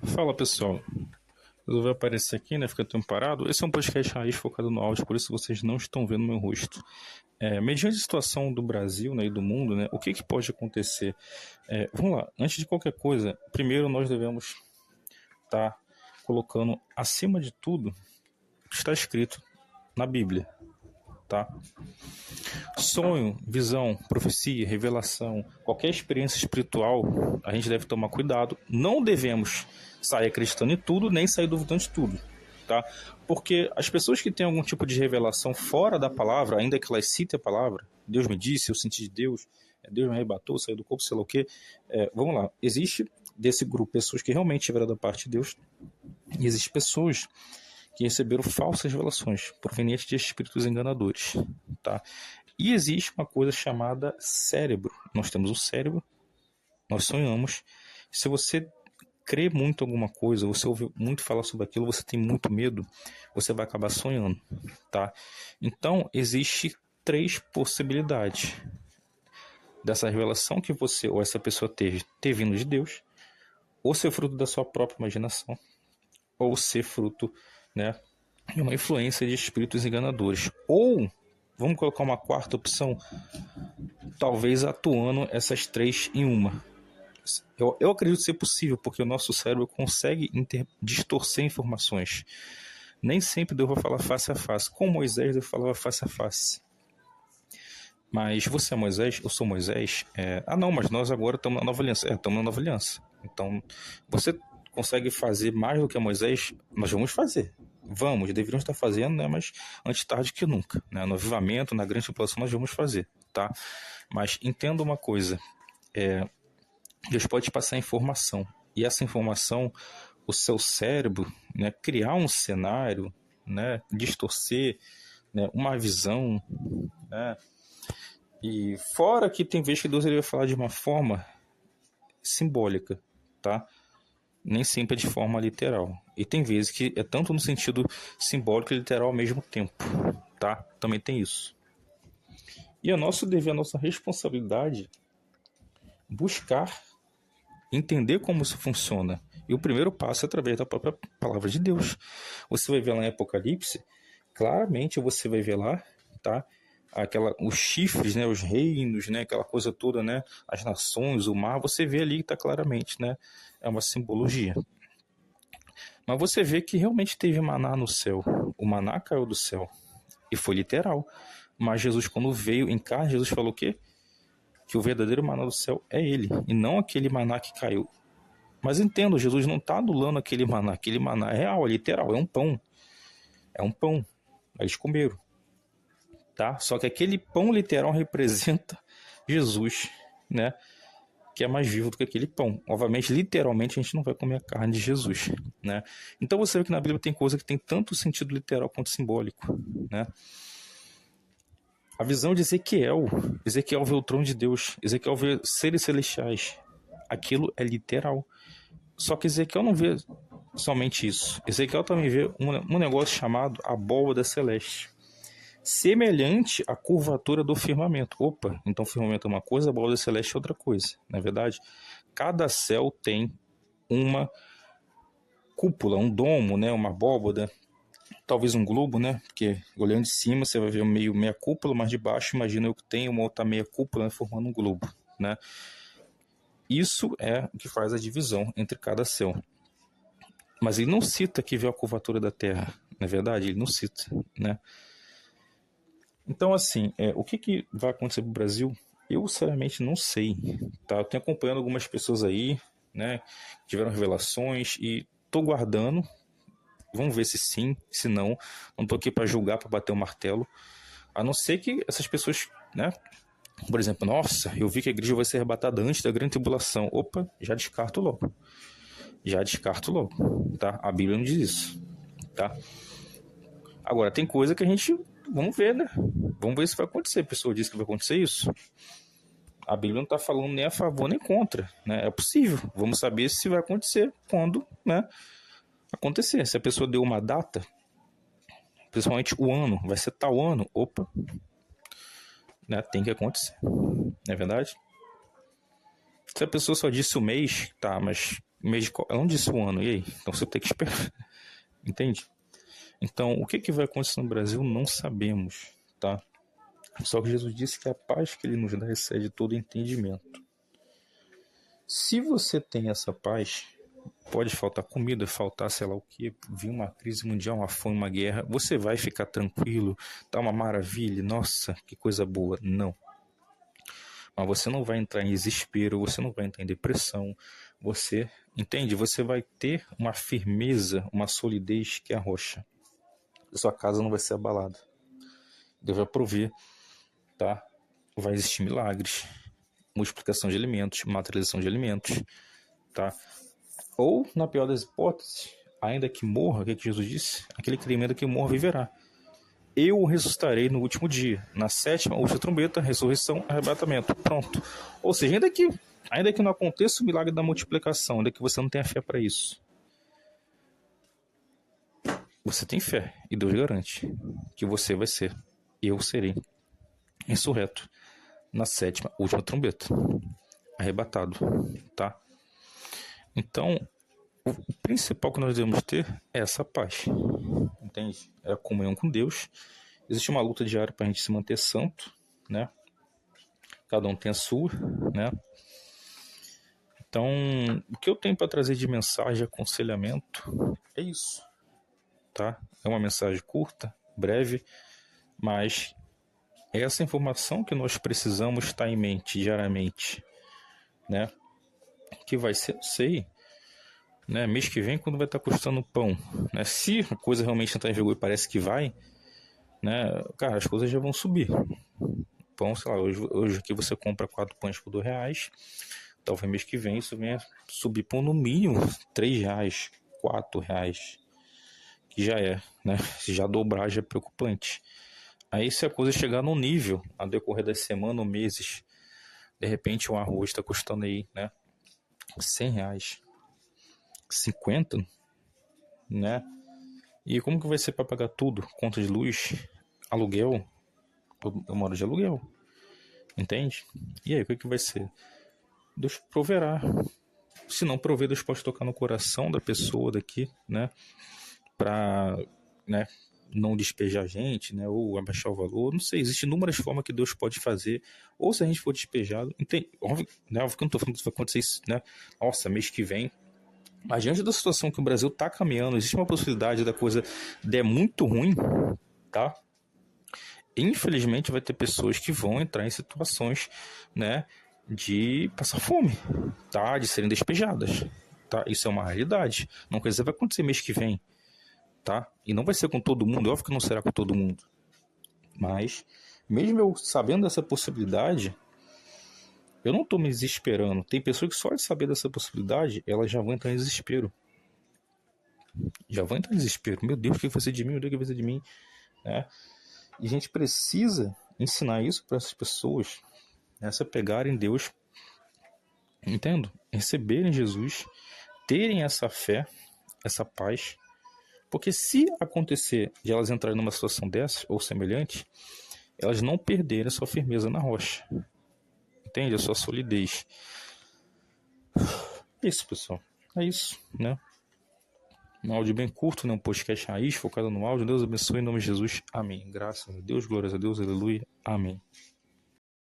Fala pessoal, resolveu aparecer aqui, né? Fica temporado. Esse é um podcast raiz focado no áudio, por isso vocês não estão vendo meu rosto. Mediante a situação do Brasil, né, e do mundo, né, o que pode acontecer? Vamos lá, antes de qualquer coisa, primeiro nós devemos estar colocando acima de tudo o que está escrito na Bíblia, tá? Sonho, visão, profecia, revelação, qualquer experiência espiritual, a gente deve tomar cuidado. Não devemos sair acreditando em tudo, nem sair duvidando de tudo, tá? Porque as pessoas que têm algum tipo de revelação fora da palavra, ainda que elas citem a palavra, Deus me disse, eu senti de Deus, Deus me arrebatou, saiu do corpo, sei lá o quê. Vamos lá, existe desse grupo pessoas que realmente tiveram da parte de Deus, e existem pessoas que receberam falsas revelações provenientes de espíritos enganadores, tá? E existe uma coisa chamada cérebro. Nós temos um cérebro, nós sonhamos. Se você crê muito em alguma coisa, você ouve muito falar sobre aquilo, você tem muito medo, você vai acabar sonhando, tá? Então, existe três possibilidades dessa revelação que você ou essa pessoa ter vindo de Deus, ou ser fruto da sua própria imaginação, ou ser fruto, né, de uma influência de espíritos enganadores. Ou, vamos colocar uma quarta opção, talvez atuando essas três em uma. Eu acredito ser possível, porque o nosso cérebro consegue distorcer informações. Nem sempre Deus vai falar face a face. Com Moisés, Deus falava face a face. Mas você é Moisés, eu sou Moisés. Não, mas nós agora estamos na nova aliança. Estamos na nova aliança. Então, você consegue fazer mais do que Moisés? Nós vamos fazer. Vamos, deveríamos estar fazendo, né? Mas antes tarde que nunca, né? No avivamento, na grande tribulação, nós vamos fazer, tá? Mas entenda uma coisa, Deus pode te passar informação, e essa informação, o seu cérebro, né, criar um cenário, né, distorcer, né, uma visão, né? E fora que tem vezes que Deus ele vai falar de uma forma simbólica, tá? Nem sempre é de forma literal. E tem vezes que é tanto no sentido simbólico e literal ao mesmo tempo, tá? Também tem isso. E é nosso dever, a nossa responsabilidade, buscar entender como isso funciona. E o primeiro passo é através da própria palavra de Deus. Você vai ver lá em Apocalipse, claramente você vai ver lá, tá? Os chifres, né, os reinos, né, aquela coisa toda, né, as nações, o mar, você vê ali que está claramente, né, é uma simbologia. Mas você vê que realmente teve maná no céu. O maná caiu do céu. E foi literal. Mas Jesus, quando veio em carne, Jesus falou o quê? Que o verdadeiro maná do céu é ele, e não aquele maná que caiu. Mas entendo, Jesus não está anulando aquele maná é real, é literal, é um pão. É um pão. Eles comeram. Tá? Só que aquele pão literal representa Jesus, né? Que é mais vivo do que aquele pão. Obviamente, literalmente, a gente não vai comer a carne de Jesus, né? Então você vê que na Bíblia tem coisa que tem tanto sentido literal quanto simbólico, né? A visão de Ezequiel vê o trono de Deus, Ezequiel vê seres celestiais, aquilo é literal. Só que Ezequiel não vê somente isso, Ezequiel também vê um negócio chamado abóbada celeste, semelhante à curvatura do firmamento. Opa, então o firmamento é uma coisa, a abóbada celeste é outra coisa, não é verdade? Cada céu tem uma cúpula, um domo, né, uma abóbada, talvez um globo, né? Porque olhando de cima você vai ver meia cúpula, mas de baixo imagina eu que tenho uma outra meia cúpula, né, formando um globo, né? Isso é o que faz a divisão entre cada céu. Mas ele não cita que vê a curvatura da Terra, não é verdade? Ele não cita, né? Então, assim, o que vai acontecer no Brasil? Eu, sinceramente, não sei, tá? Eu tenho acompanhando algumas pessoas aí, né? Que tiveram revelações e tô guardando. Vamos ver se sim, se não. Não tô aqui para julgar, para bater o martelo. A não ser que essas pessoas, né? Por exemplo, nossa, eu vi que a igreja vai ser arrebatada antes da grande tribulação. Opa, já descarto logo. Já descarto logo, tá? A Bíblia não diz isso, tá? Agora, tem coisa que a gente... Vamos ver, né? Vamos ver se vai acontecer. A pessoa disse que vai acontecer isso. A Bíblia não está falando nem a favor nem contra, né? É possível. Vamos saber se vai acontecer quando, né, acontecer. Se a pessoa deu uma data, principalmente o ano, vai ser tal ano, opa, né, tem que acontecer. Não é verdade? Se a pessoa só disse o mês, tá, mas ela não disse o ano, e aí? Então você tem que esperar, entende? Então, o que vai acontecer no Brasil, não sabemos, tá? Só que Jesus disse que a paz que ele nos dá excede todo entendimento. Se você tem essa paz, pode faltar comida, faltar sei lá o que, vir uma crise mundial, uma fome, uma guerra, você vai ficar tranquilo, tá uma maravilha, nossa, que coisa boa. Não. Mas você não vai entrar em desespero, você não vai entrar em depressão, você, entende? Você vai ter uma firmeza, uma solidez que é a rocha. Sua casa não vai ser abalada. Deus vai prover, tá? Vai existir milagres, multiplicação de alimentos, materialização de alimentos, tá? Ou, na pior das hipóteses, ainda que morra, o que Jesus disse? Aquele que tem medo que morra viverá. Eu o ressuscitarei no último dia, na sétima, última trombeta, ressurreição, arrebatamento. Pronto. Ou seja, ainda que não aconteça o milagre da multiplicação, ainda que você não tenha fé para isso, você tem fé, e Deus garante que você vai ser, eu serei, ressurreto na sétima, última trombeta, arrebatado, tá? Então, o principal que nós devemos ter é essa paz, entende? É a comunhão com Deus. Existe uma luta diária para a gente se manter santo, né? Cada um tem a sua, né? Então, o que eu tenho para trazer de mensagem, de aconselhamento, é isso, tá? É uma mensagem curta, breve, mas essa informação que nós precisamos estar em mente diariamente, né? Que vai ser, eu sei, né? Mês que vem, quando vai estar custando pão, né? Se a coisa realmente entrar em vigor e parece que vai, né? Cara, as coisas já vão subir. Pão, sei lá, hoje aqui você compra 4 pães por R$2, talvez mês que vem isso venha subir por no mínimo R$3, R$4, que já é, né? Se já dobrar já é preocupante. Aí se a coisa chegar num nível, a decorrer das semanas ou meses, de repente um arroz está custando aí, né? R$100, 50, né? E como que vai ser para pagar tudo? Conta de luz, aluguel, eu moro de aluguel, entende? E aí, o que vai ser? Deus proverá. Se não prover, Deus pode tocar no coração da pessoa daqui, né? Para, né, não despejar a gente, né? Ou abaixar o valor. Não sei, existem inúmeras formas que Deus pode fazer. Ou se a gente for despejado, entende? Óbvio, né? Óbvio que eu não estou falando que isso vai acontecer, né? Nossa, mês que vem. Mas diante da situação que o Brasil está caminhando, existe uma possibilidade da coisa der muito ruim, tá? Infelizmente vai ter pessoas que vão entrar em situações, né, de passar fome, tá? De serem despejadas, tá? Isso é uma realidade. Não quer dizer que vai acontecer mês que vem, tá? E não vai ser com todo mundo, óbvio que não será com todo mundo. Mas, mesmo eu sabendo dessa possibilidade, eu não estou me desesperando. Tem pessoas que só de saber dessa possibilidade, elas já vão entrar em desespero. Já vão entrar em desespero. Meu Deus, o que vai ser de mim? Meu Deus, o que vai ser de mim? Né? E a gente precisa ensinar isso para essas pessoas, né? Se apegarem em Deus, entendo? Receberem Jesus, terem essa fé, essa paz. Porque se acontecer de elas entrarem numa situação dessa, ou semelhante, elas não perderem a sua firmeza na rocha. Entende? A sua solidez. É isso, pessoal. É isso, né? Um áudio bem curto, né? Um podcast raiz, focado no áudio. Deus abençoe em nome de Jesus. Amém. Graças a Deus, glórias a Deus, aleluia. Amém.